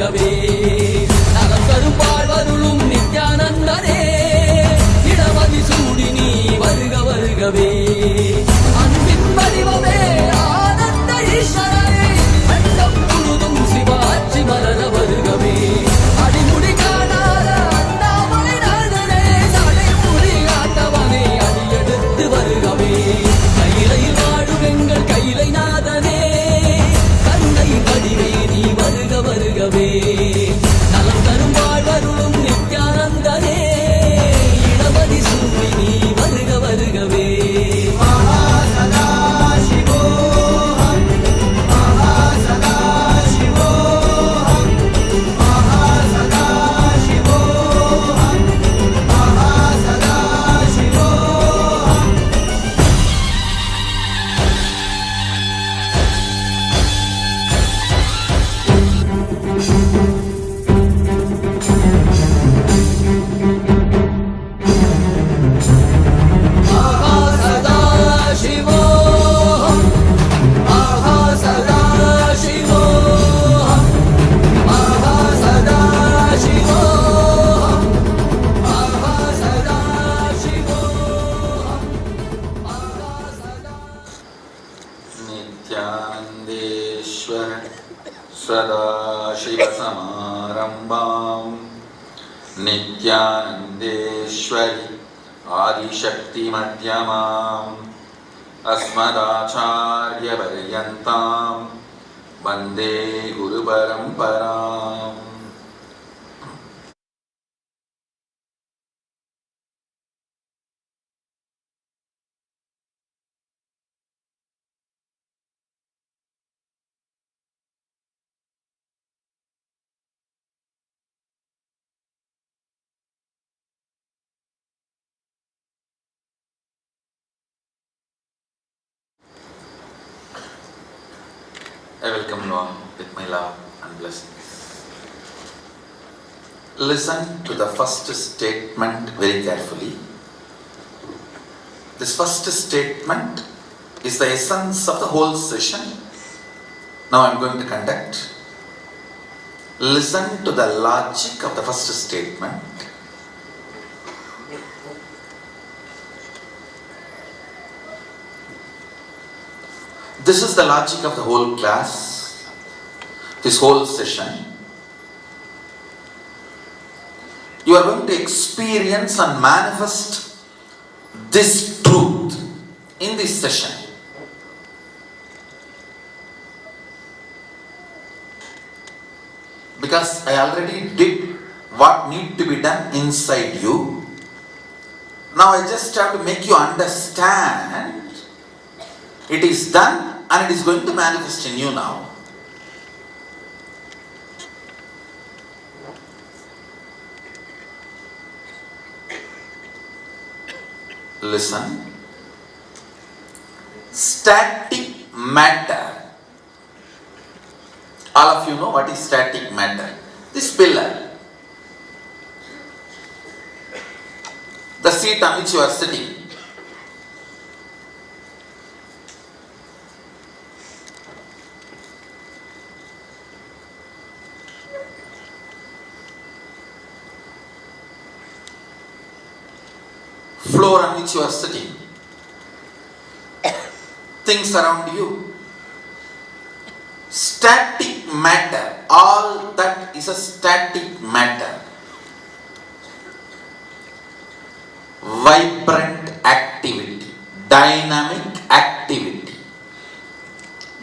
வருகவே நலம் தரும் வாழ்வருளும் நித்யானந்தனே இடமதி சூடி நீ வருக வருகவே அன்பின் வடிவமே ஆனந்த ஈஸ்வரனே அண்டம் முழுதும் சிவாட்சி மலர வருகவே அடிமுடி காணாத அண்ணாமலை நாதனே சடைமுடி ஆட்டவனே அடியெடுத்து வருகவே கையிலையில் வாழும் எங்கள் கையிலை நாதனே கருணை வடிவே நீ வருக வருகவே நலம் தரும் வாழ்வருளும் நித்யானந்தனே இடமதி சூடி நீ வருக வருகவே नित्यानन्देश्वर सदाशिवसमारम्भाम् नित्यानन्देश्वरि आदिशक्तिमध्यमाम् अस्मदाचार्यपर्यन्तां वन्दे गुरुपरम्पराम्. I welcome you all with my love and blessings. Listen to the first statement very carefully. This first statement is the essence of the whole session. Now I am going to conduct. Listen to the logic of the first statement. This is the logic of the whole class, this whole session. You are going to experience and manifest this truth in this session. Because I already did what need to be done inside you. Now I just have to make you understand it is done and it is going to manifest in you now. Listen. Static matter. All of you know what is static matter. This pillar, the seat on which you are sitting, floor on which you are sitting, things around you, static matter, all that is a static matter. Vibrant activity, dynamic activity,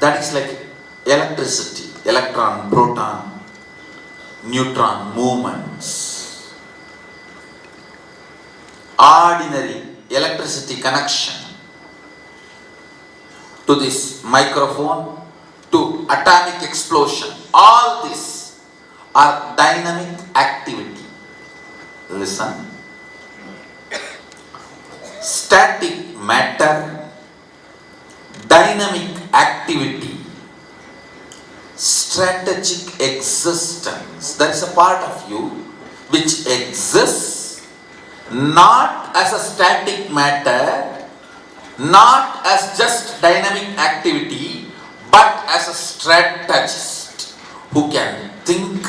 that is like electricity, electron, proton, neutron movements. Ordinary electricity connection to this microphone, to atomic explosion, all this are dynamic activity. Listen. Static matter, dynamic activity, strategic existence. There is a part of you which exists not as a static matter, not as just dynamic activity, but as a strategist who can think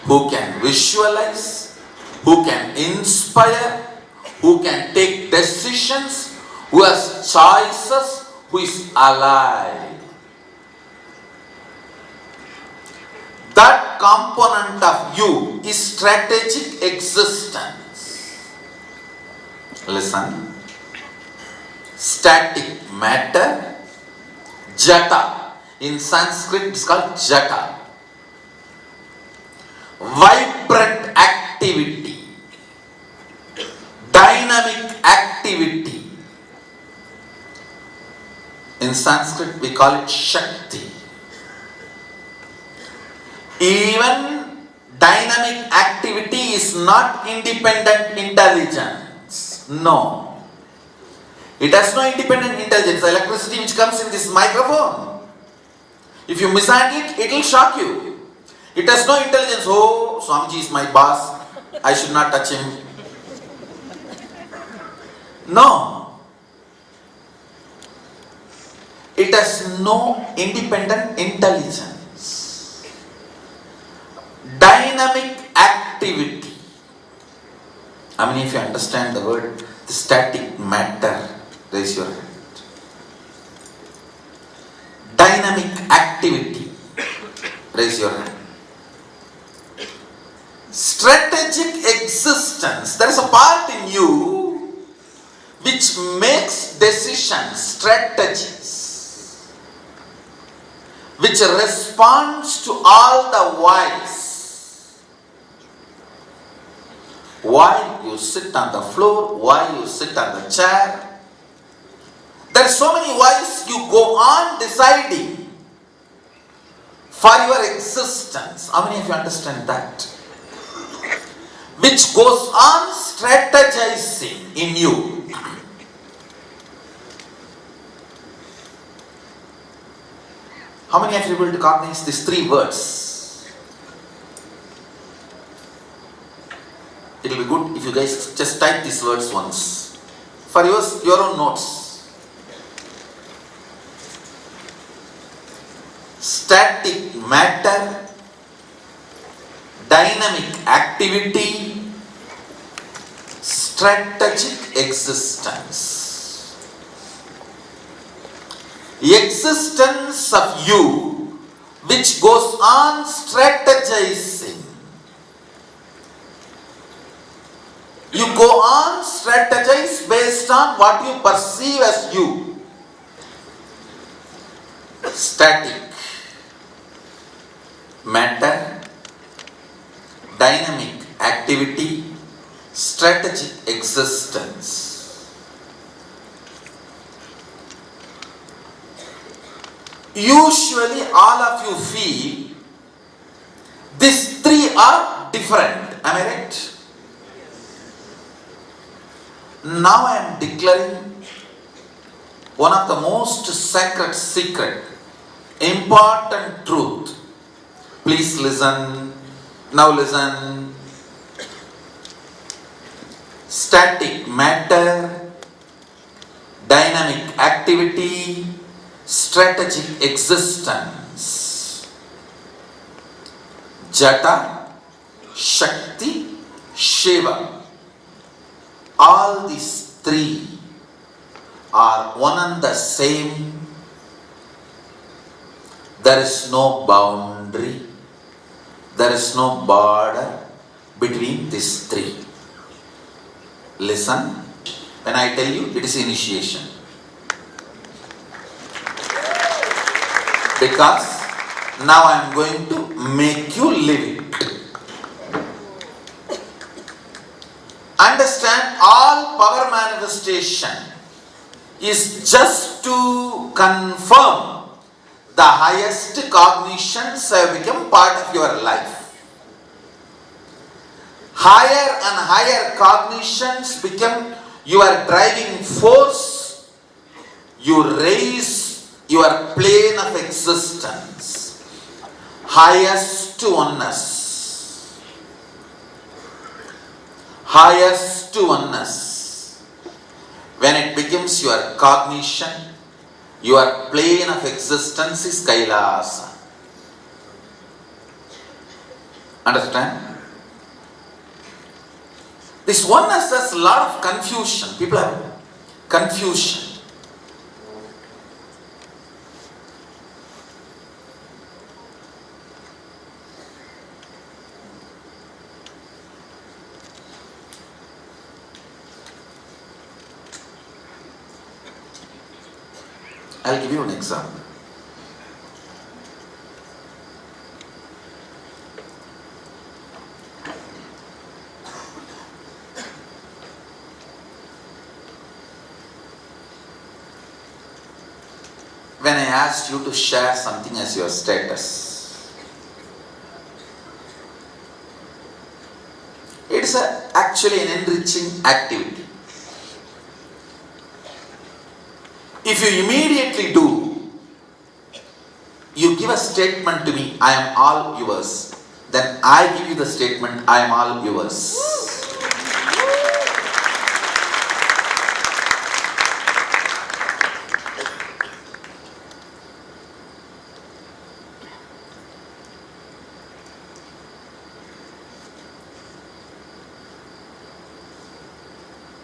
who can visualize, who can inspire, who can take decisions, who has choices, who is alive. That component of you is strategic existence. Listen. Static matter, jata. In Sanskrit it's called jata. Vibrant activity, dynamic activity. In Sanskrit we call it Shakti. Even dynamic activity is not independent intelligence. No. It has no independent intelligence. The electricity which comes in this microphone, if you mishandle it, it will shock you. It has no intelligence. Oh, Swamiji is my boss. I should not touch him. No. It has no independent intelligence. Dynamic activity. I mean, if you understand the word, the static matter, raise your hand. Dynamic activity, raise your hand. Strategic existence, there is a part in you which makes decisions, strategies, which responds to all the whys. Why you sit on the floor, why you sit on the chair. There are so many whys you go on deciding for your existence. How many of you understand that? Which goes on strategizing in you. How many of you are able to cognize these three words? It will be good if you guys just type these words once for your own notes. Static matter, dynamic activity, strategic existence. Existence of you which goes on strategizing. You go on strategize based on what you perceive as you. Static matter, dynamic activity, strategic existence. Usually all of you feel these three are different. Am I right? Now I am declaring one of the most sacred secret, important truth. Please listen. Now listen. Static matter, dynamic activity, strategic existence. Jata, Shakti, Shiva. All these three are one and the same. There is no boundary. There is no border between these three. Listen, when I tell you, it is initiation. Because now I am going to make you live it. Understand, all power manifestation is just to confirm the highest cognitions have become part of your life. Higher and higher cognitions become your driving force. You raise your plane of existence. Highest oneness. Highest oneness. When it becomes your cognition, your plane of existence is Kailasa. Understand? This oneness has a lot of confusion. People have confusion. I'll give you an example. When I asked you to share something as your status, it's actually an enriching activity. If you immediately do, you give a statement to me, I am all yours. Then I give you the statement, I am all yours.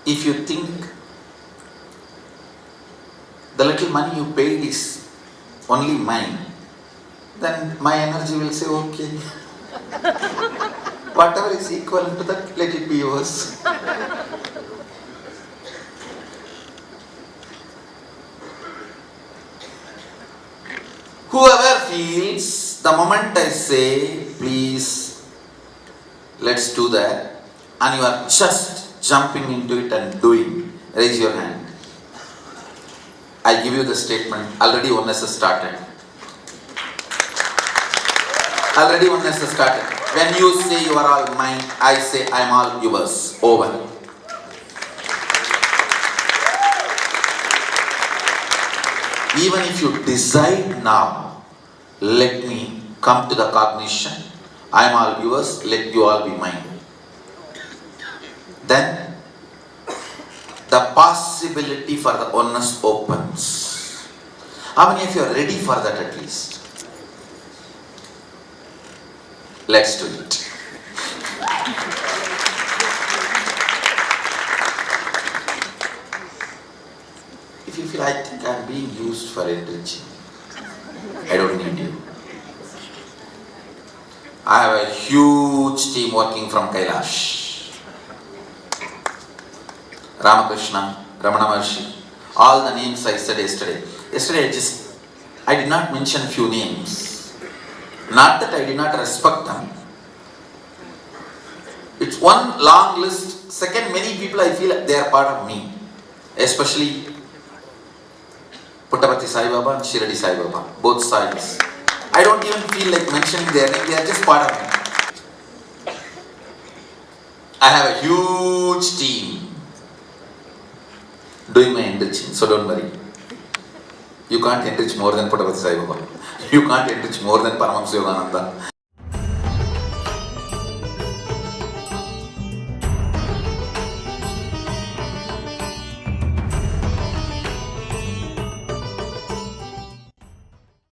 If you think the little money you paid is only mine, then my energy will say, okay, whatever is equivalent to that, let it be yours. Whoever feels, the moment I say, please, let's do that, and you are just jumping into it and doing, raise your hand. I give you the statement, already oneness has started. Already oneness has started. When you say you are all mine, I say I am all yours. Over. Even if you decide now, let me come to the cognition, I am all yours, let you all be mine. Then the possibility for the oneness opens. How many of you are ready for that at least? Let's do it. If you feel, I think I am being used for enriching, I don't need you. I have a huge team working from Kailash. Ramakrishna, Ramana Maharshi, all the names I said yesterday. Yesterday I did not mention few names. Not that I did not respect them. It's one long list. Second, many people I feel they are part of me. Especially Puttaparthi Sai Baba and Shirdi Sai Baba. Both sides. I don't even feel like mentioning their name. They are just part of me. I have a huge team doing my enriching, so don't worry. You can't enrich more than Puttaparthi Sai Baba. You can't enrich more than Paramahamsa Yogananda.